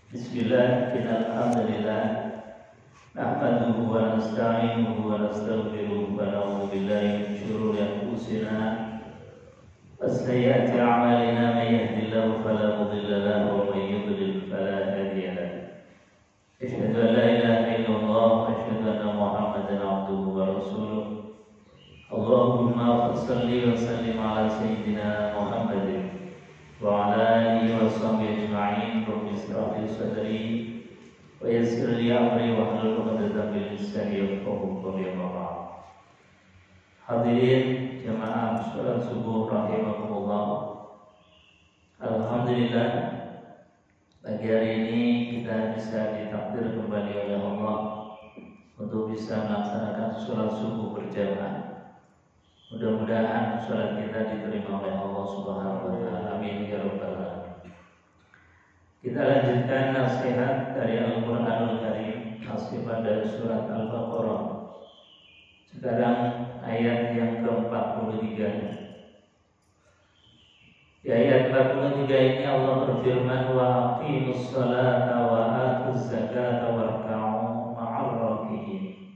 Bismillah, alhamdulillah, nahmaduhu wa nasta'inuhu wa nastaghfiruhu wa na'udzu billahi min shururi anfusina wa sayyiati a'malina, may yahdihillahu fala mudilla lahu wa may yudlil fala hadiya lahu. Asyhadu an la ilaha illallah wa asyhadu anna Muhammadan 'abduhu wa rasuluh. Allahumma shalli wa sallim ala sayyidina Muhammadin wa ala alihi wa sahbihi ajma'in. Rabbi ishrah li sadri wa yassir li amri wa hlul 'uqdatam min lisani yafqahu qawli. Hadirin jamaah salat subuh rahimakumullah. Alhamdulillah, pagi hari ini kita bisa ditakdir kembali oleh Allah untuk bisa melaksanakan salat subuh berjamaah. Mudah-mudahan salat kita diterima oleh Allah Subhanahu wa taala. Amin ya rabbal alamin. Kita lanjutkan nasihat dari Al-Qur'anul Karim, masih pada surat Al-Baqarah. Sekarang ayat yang ke-43. Di ayat 43 ini Allah berfirman, wa aqimus sholata wa atuz zakata warka'u ma'ar raki'in.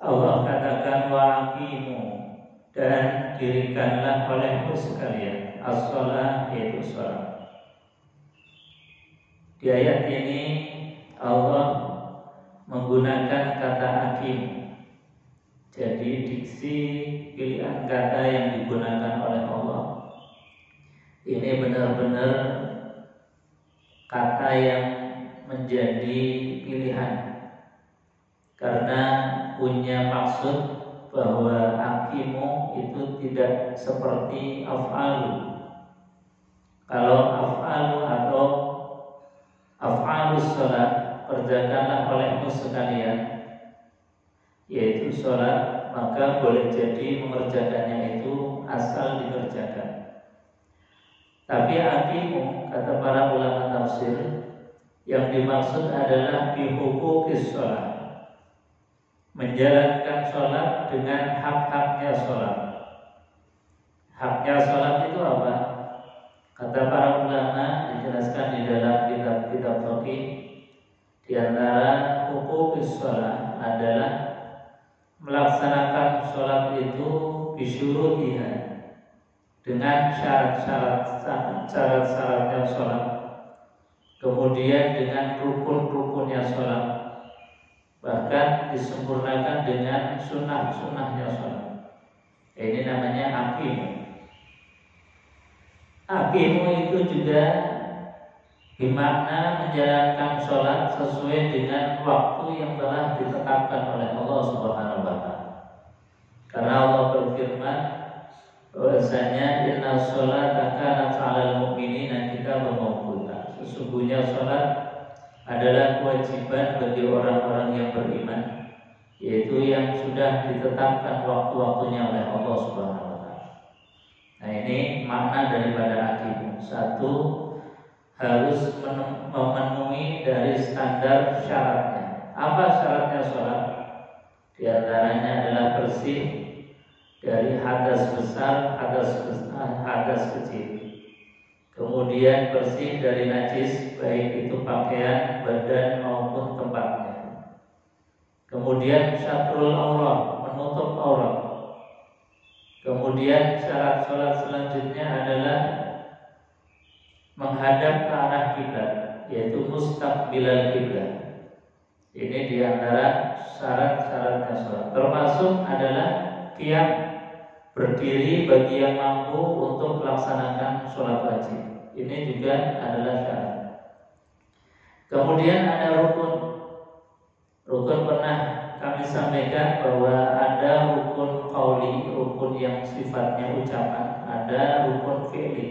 Allah katakan wa aqimu, dan dirikanlah olehmu sekalian as-shalah, yaitu salat. Di ayat ini Allah menggunakan kata akim. Jadi diksi pilihan kata yang digunakan oleh Allah ini benar-benar kata yang menjadi pilihan, karena punya maksud bahwa aqimu itu tidak seperti af'alu. Kalau af'alu atau af'alus sholat, kerjakanlah olehmu sekalian, yaitu sholat, maka boleh jadi mengerjakannya itu asal dikerjakan. Tapi aqimu, kata para ulama tafsir, yang dimaksud adalah bihuquqis sholat, menjalankan sholat dengan hak-haknya sholat. Haknya sholat itu apa? Kata para ulama, dijelaskan di dalam kitab-kitab fikih, di antara huquqis sholat adalah melaksanakan sholat itu bisyurutiha, dengan syarat-syaratnya sholat, kemudian dengan rukun-rukunnya sholat, bahkan disempurnakan dengan sunnah-sunnahnya sholat. Ini namanya aqimu. Aqimu itu juga bermakna menjalankan sholat sesuai dengan waktu yang telah ditetapkan oleh Allah Subhanahu wa taala. Karena Allah berfirman bahwasanya inna sholata kanat 'alal mu'minina kitaban mawquta. Sesungguhnya sholat adalah kewajiban bagi orang-orang yang beriman, yaitu yang sudah ditetapkan waktu-waktunya oleh Allah Subhanahu wa taala. Nah, ini makna daripada aqimu. Satu, harus memenuhi dari standar syaratnya. Apa syaratnya sholat? Di antaranya adalah bersih dari hadas besar, hadas kecil. Kemudian bersih dari najis, baik itu pakaian, badan maupun tempatnya. Kemudian syatrul aurat, menutup aurat. Kemudian syarat sholat selanjutnya adalah menghadap ke arah kiblat, yaitu mustaqbilal kiblat. Ini diantara syarat-syaratnya sholat. Termasuk adalah qiyam, berdiri bagi yang mampu untuk melaksanakan sholat wajib. Ini juga adalah syarat. Kemudian ada rukun. Rukun pernah kami sampaikan bahwa ada rukun qauli, rukun yang sifatnya ucapan, ada rukun fi'li.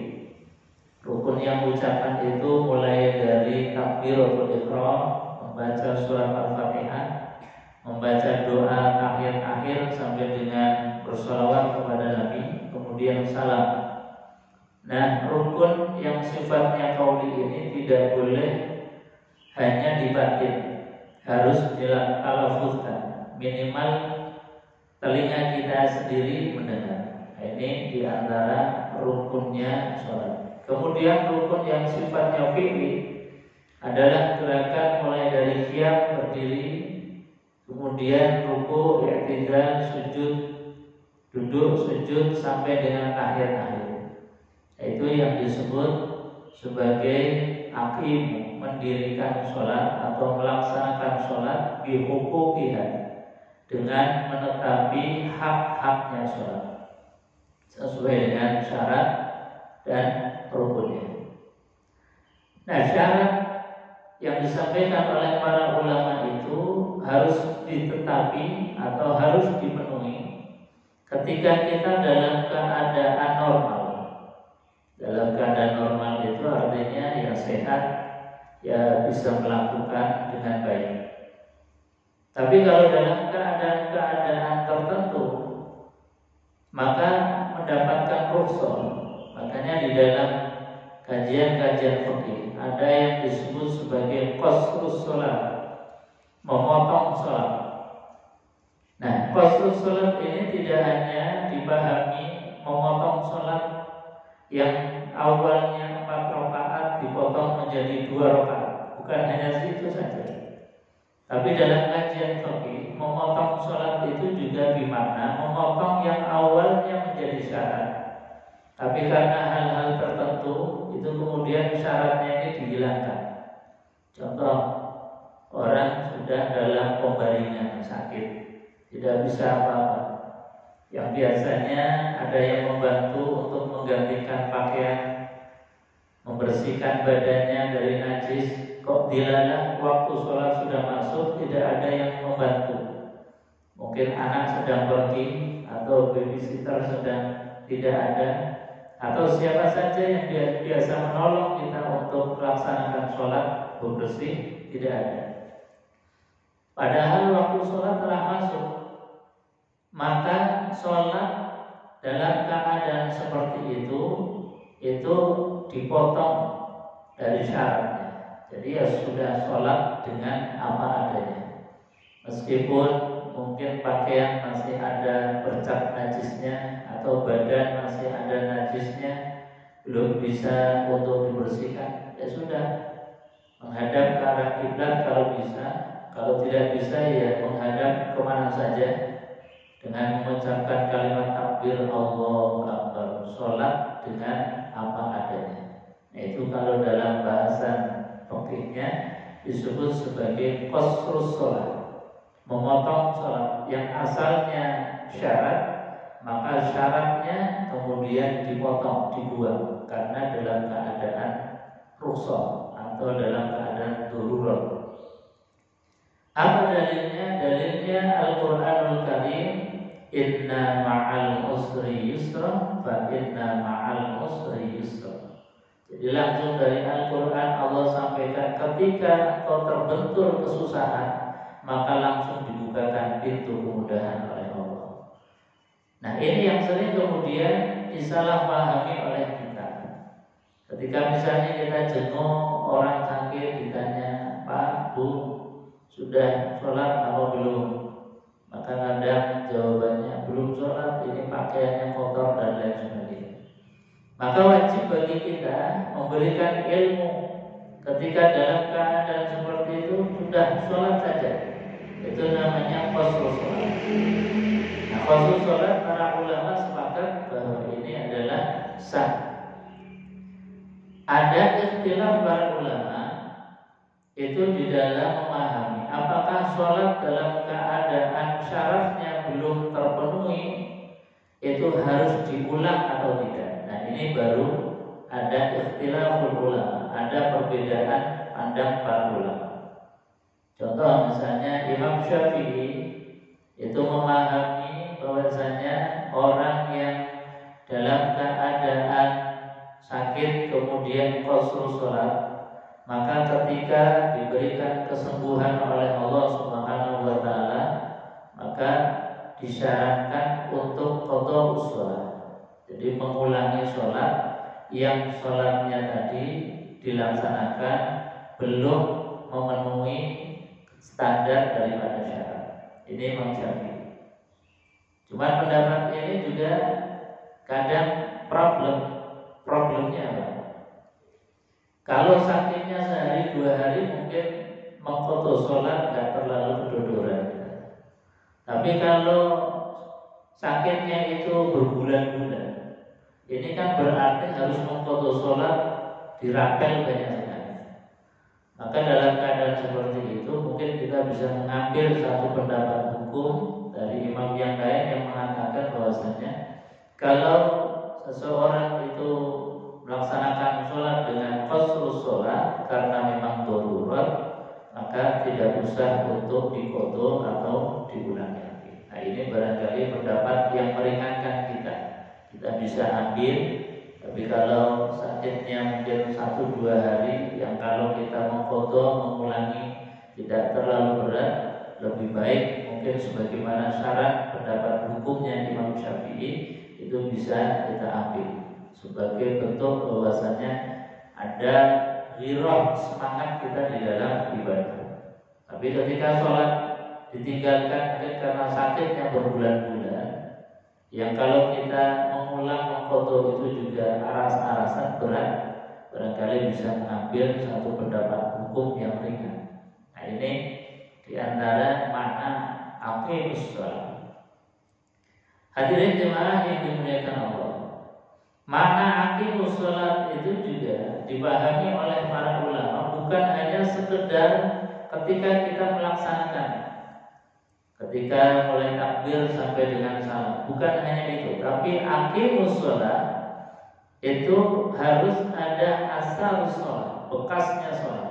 Rukun yang ucapan itu mulai dari takbiratul ihram, membaca surat Al-Fatihah, membaca doa tahiyat-akhir sampai dengan bersolawat kepada Nabi, kemudian salam. Nah, rukun yang sifatnya qauli ini tidak boleh hanya dibatin, harus dilafuzkan, minimal telinga kita sendiri mendengar. Ini diantara rukunnya sholat. Kemudian rukun yang sifatnya fi'li adalah gerakan mulai dari qiyam berdiri, kemudian ruku, i'tidal, sujud, duduk, sujud sampai dengan akhir-akhir. Itu yang disebut sebagai aqim, mendirikan sholat atau melaksanakan sholat bihuquqiha, dengan menetapi hak-haknya sholat sesuai dengan syarat dan rukunnya. Nah, syarat yang disampaikan oleh para ulama itu harus ditetapi atau harus dipenuhi ketika kita dalam keadaan normal. Dalam keadaan normal itu artinya ya sehat, ya bisa melakukan dengan baik. Tapi kalau dalam keadaan tertentu, maka mendapatkan rukhsah. Makanya di dalam kajian-kajian fikih ada yang disebut sebagai qasrus shalah, memotong sholat. Nah, qasrus shalah ini tidak hanya dipahami memotong sholat yang awalnya 4 rakaat dipotong menjadi 2 rakaat, bukan hanya situ saja. Tapi dalam kajian fikih, memotong sholat itu juga bermakna memotong yang awalnya menjadi syarat. Tapi karena hal-hal tertentu itu kemudian syaratnya ini dihilangkan. Contoh, orang sudah dalam pembaringan sakit, tidak bisa apa-apa. Yang biasanya ada yang membantu untuk menggantikan pakaian, membersihkan badannya dari najis. Kok dilana waktu sholat sudah masuk tidak ada yang membantu. Mungkin anak sedang pergi atau babysitter sedang tidak ada, atau siapa saja yang biasa menolong kita untuk melaksanakan sholat bersih tidak ada. Padahal waktu sholat telah masuk, maka sholat dalam keadaan seperti itu dipotong dari syaratnya. Jadi ya sudah sholat dengan apa adanya, meskipun mungkin pakaian masih ada bercak najisnya atau badan masih ada najisnya, belum bisa untuk dibersihkan, ya sudah menghadap ke arah kiblat kalau bisa. Kalau tidak bisa ya menghadap kemana saja dengan mengucapkan kalimat takbir Allahu Akbar, sholat dengan apa adanya. Nah, itu kalau dalam bahasan fikihnya disebut sebagai qasrus sholat, memotong sholat yang asalnya syarat, maka syaratnya kemudian dipotong, dibuang karena dalam keadaan rukhsah atau dalam keadaan darurat. Apa dalilnya? Dalilnya Al-Qur'anul Karim, inna ma'al usri yusra fa inna ma'al usri yusra. Jadi langsung dari Al-Quran Allah sampaikan ketika engkau terbentur kesusahan, maka langsung dibukakan pintu kemudahan oleh Allah. Nah, ini yang sering kemudian disalahpahami oleh kita. Ketika misalnya kita jenguk orang sakit, ditanya, Pak, Bu, sudah sholat apa belum? Maka kadang jawabannya belum sholat, ini pakaiannya kotor dan lain sebagainya. Maka wajib bagi kita memberikan ilmu ketika dalam keadaan seperti itu sudah sholat saja. Itu namanya qasrus sholat. Nah, qasrus sholat para ulama sepakat bahwa ini adalah sah. Ada ikhtilaf para ulama itu di dalam memahami apakah sholat dalam keadaan syaratnya belum terpenuhi itu harus diulang atau tidak. Nah, ini baru ada ikhtilaful ulama, ada perbedaan pandang para ulama. Contoh misalnya Imam Syafi'i itu memahami bahwasanya orang yang dalam keadaan sakit kemudian qasrus sholat, maka ketika diberikan kesembuhan oleh Allah Subhanahu wa taala, maka disyaratkan untuk qadha shalah. Jadi mengulangi sholat yang sholatnya tadi dilaksanakan belum memenuhi standar daripada syarat. Ini Imam Syafi'i. Cuma pendapat ini juga kadang problemnya apa? 2 hari mungkin mengkoto sholat nggak terlalu kedodoran. Tapi kalau sakitnya itu berbulan-bulan, ini kan berarti harus mengkoto sholat dirapel banyak sekali. Maka dalam keadaan seperti itu mungkin kita bisa mengambil satu pendapat hukum dari imam yang lain yang mengatakan bahwasanya kalau seseorang itu melaksanakan sholat dengan qasrus sholat karena memang darurat, maka tidak usah untuk dikoto atau diulangi lagi. Nah, ini barangkali pendapat yang meringankan kita. Kita bisa ambil, tapi kalau sakitnya mungkin 1-2 hari, yang kalau kita mengkoto mengulangi tidak terlalu berat, lebih baik mungkin sebagaimana syarat pendapat hukumnya Imam Syafi'i itu bisa kita ambil sebagai bentuk bahwasanya ada ghirah semangat kita di dalam ibadah. Tapi ketika sholat ditinggalkan mungkin karena sakitnya berbulan-bulan, yang kalau kita mengulang mengkoto itu juga aras-arasan berat, barangkali bisa mengambil satu pendapat hukum yang ringan. Nah, ini diantara makna aqimus shalah. Hadirin jemaah yang dimuliakan Allah, makna aqimus shalah itu juga dipahami oleh para ulama bukan hanya sekedar ketika kita melaksanakan, ketika mulai takbir sampai dengan salam, bukan hanya itu, tapi aqimus shalah itu harus ada asal sholat, bekasnya sholat.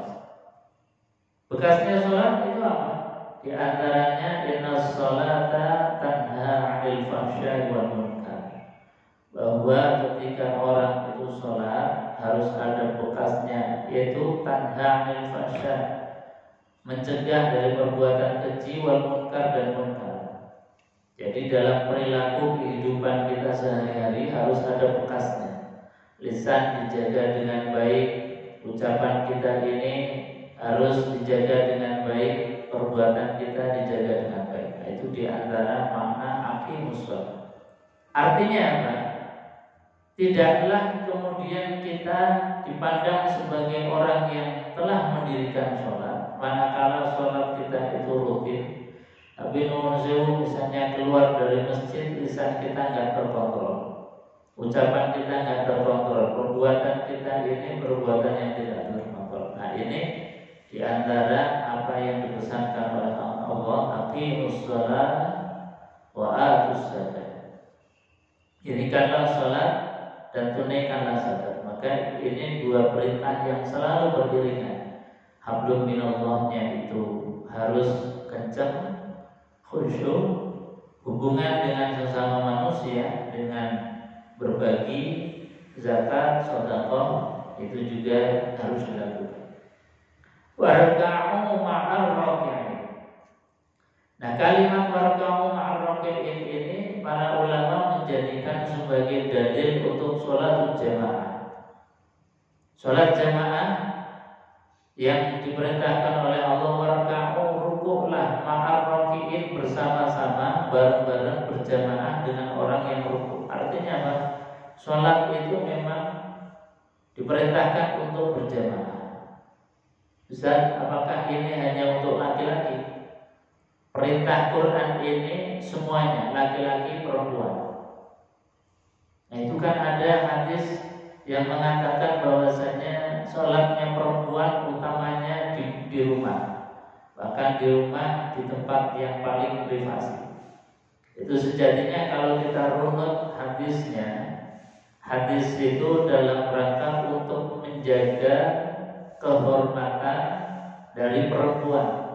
Bekasnya sholat itu apa? Di antaranya innas sholata tanha 'anil fahsya'i wal munkar. Bahwa ketika orang itu sholat harus ada bekasnya, yaitu tanha 'anil fahsya', mencegah dari perbuatan keji wal munkar dan munkar. Jadi dalam perilaku kehidupan kita sehari-hari harus ada bekasnya. Lisan dijaga dengan baik, ucapan kita ini harus dijaga dengan baik, perbuatan kita dijaga dengan baik. Nah, itu diantara makna aqimus shalah. Artinya apa? Tidaklah kemudian kita dipandang sebagai orang yang telah mendirikan sholat, manakala sholat kita itu rutin. Tapi nuwun sewu, misalnya keluar dari masjid, lisan kita nggak terkontrol, ucapan kita nggak terkontrol, perbuatan kita ini perbuatan yang tidak terkontrol. Nah, ini diantara apa yang dipesankan oleh Allah, aqimus shalah wa atuz zakat. Dirikanlah sholat dan tunaikanlah zakat. Maka ini 2 perintah yang selalu beriringan. Hablum minallahnya itu harus kencang, khusyuk, hubungan dengan sesama manusia dengan berbagi, zakat, sedekah itu juga harus dilakukan. Warka'u ma'ar raki'in. Nah, kalimat warka'u ma'ar raki'in ini para ulama menjadikan sebagai dalil untuk sholat jamaah. Sholat jamaah yang diperintahkan oleh Allah, warka'u, rukuklah ma'ar raki'in, bersama-sama bareng-bareng berjamaah dengan orang yang rukuk. Artinya apa? Sholat itu memang diperintahkan untuk berjamaah. Ustaz, apakah ini hanya untuk laki-laki? Perintah Quran ini semuanya, laki-laki, perempuan. Nah, itu kan ada hadis yang mengatakan bahwasanya sholatnya perempuan utamanya di rumah, bahkan di rumah di tempat yang paling privasi. Itu sejatinya kalau kita runut hadisnya, hadis itu dalam rangka untuk menjaga kehormatan dari perempuan.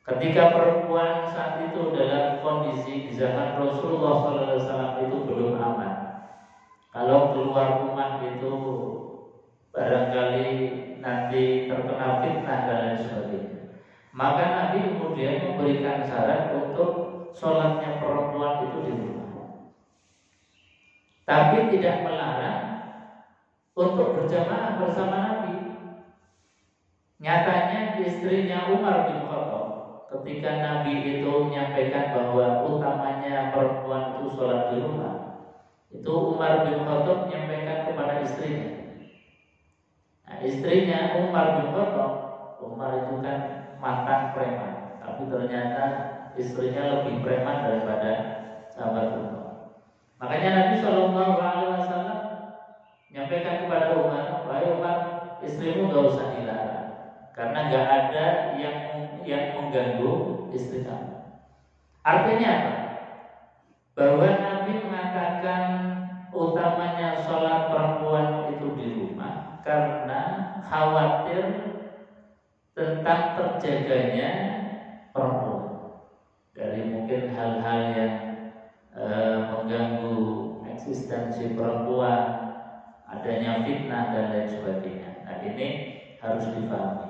Ketika perempuan saat itu dalam kondisi di zaman Rasulullah SAW itu belum aman. Kalau keluar rumah itu barangkali nanti terkena fitnah dan lain sebagainya. Maka Nabi kemudian memberikan syarat untuk sholatnya perempuan itu di rumah, tapi tidak melarang untuk berjamaah bersama Nabi. Nyatanya istrinya Umar bin Khattab, ketika Nabi itu menyampaikan bahwa utamanya perempuan itu sholat di rumah, itu Umar bin Khattab menyampaikan kepada istrinya. Nah, istrinya Umar bin Khattab, Umar itu kan mantan preman, tapi ternyata istrinya lebih preman daripada sahabat Umar. Makanya Nabi Shallallahu Alaihi Wasallam menyampaikan kepada Umar, wahai Umar, istrimu gak usah dilarang, karena gak ada yang mengganggu istri kamu. Artinya apa? Bahwa Nabi mengatakan utamanya sholat perempuan itu di rumah karena khawatir tentang terjaganya perempuan dari mungkin hal-hal yang mengganggu eksistensi perempuan, adanya fitnah dan lain sebagainya. Nah, ini harus dipahami.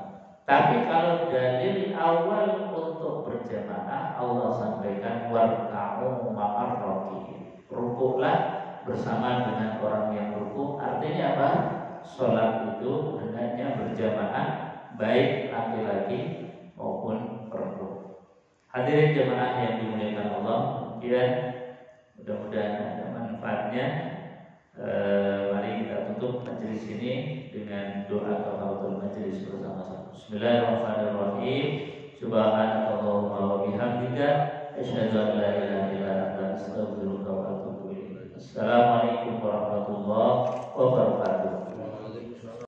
Tapi kalau dalil awal untuk berjamaah, Allah sampaikan warka'u ma'ar raki'in, rukuklah bersama dengan orang yang rukuk. Artinya apa? Sholat itu hendaknya berjamaah, baik laki-laki maupun perempuan. Hadirin jamaah yang dimuliakan Allah, mudah-mudahan ada manfaatnya. Mari kita tutup majelis ini dengan doa kafaratul majelis bersama-sama. Bismillahirrahmanirrahim. Subhanakallahumma wa bihamdika asyhadu an la ilaha illa anta astaghfiruka wa atubu ilaik. Assalamualaikum warahmatullahi wabarakatuh.